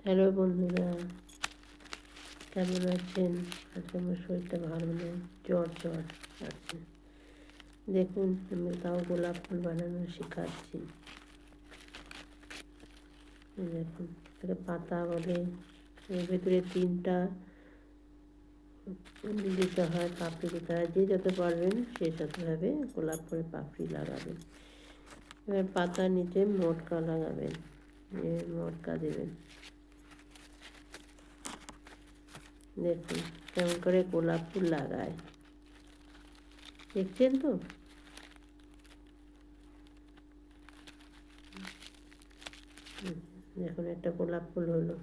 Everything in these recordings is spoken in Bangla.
হ্যালো বন্ধুরা, কেমন আছেন? আজকে আমার শরীরটা ভালো নেই, জ্বর আছে। দেখুন, আমি তাও গোলাপ ফুল বানানো শেখাচ্ছি। দেখুন, এটাকে পাতা বলে। এর ভেতরে 3টা দিতে হয়, পাপড়ি দিতে হয়। যে যত পারবেন সে ততভাবে গোলাপ ফুলের পাপড়ি লাগাবেন। এবার পাতার নিচে মটকা লাগাবেন, মটকা দেবেন। দেখুন কেমন করে গোলাপ ফুল লাগায়, দেখছেন তো? দেখুন একটা গোলাপ ফুল হলো।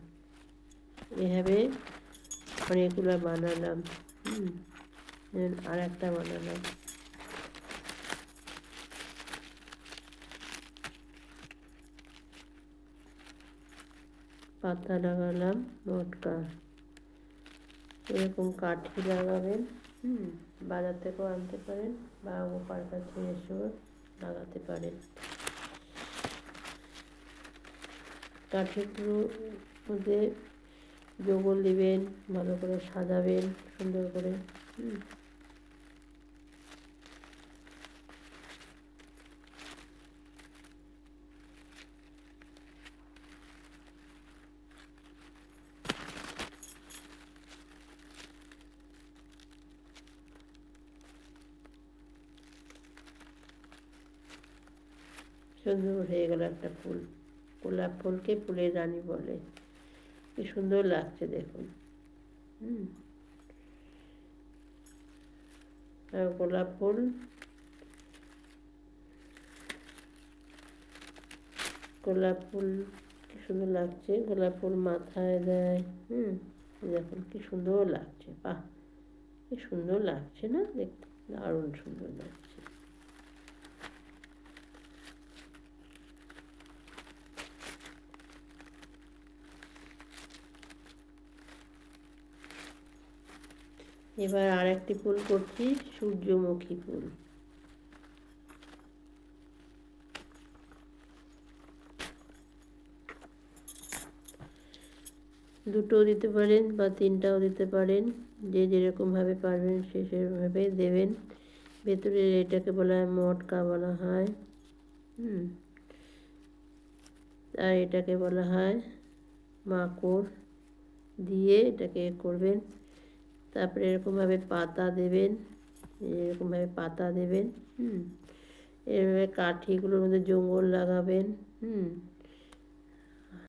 এভাবে অনেকগুলো বানালাম। আর একটা বানালাম। পাতা লাগালাম, মটকা। এরকম কাঠি লাগাবেন। বাজার থেকেও আনতে পারেন বা ওপার কাছে এসেও লাগাতে পারেন। কাঠিগুলোর মধ্যে জঙ্গল দিবেন, ভালো করে সাজাবেন সুন্দর করে। সুন্দর হয়ে গেল একটা ফুল। গোলাপ ফুলকে ফুলের রানী বলে। কি সুন্দর লাগছে দেখুন। আর গোলাপ ফুল কি সুন্দর লাগছে। গোলাপ ফুল মাথায় দেয়। দেখুন কি সুন্দর লাগছে। বাহ, কি সুন্দর লাগছে না? দেখতে দারুণ সুন্দর লাগছে। এবার আর একটি ফুল করছি, সূর্যমুখী ফুল। দুটোও দিতে পারেন বা 3টাও দিতে পারেন, যে যেরকমভাবে পারবেন সে সেরকমভাবে দেবেন। ভেতরে এটাকে বলা হয় মটকা বলা হয়। আর এটাকে বলা হয় মাকড়। দিয়ে এটাকে করবেন। তারপরে এরকমভাবে পাতা দেবেন, এরকমভাবে পাতা দেবেন। এভাবে কাঠিগুলোর মধ্যে জঙ্গল লাগাবেন।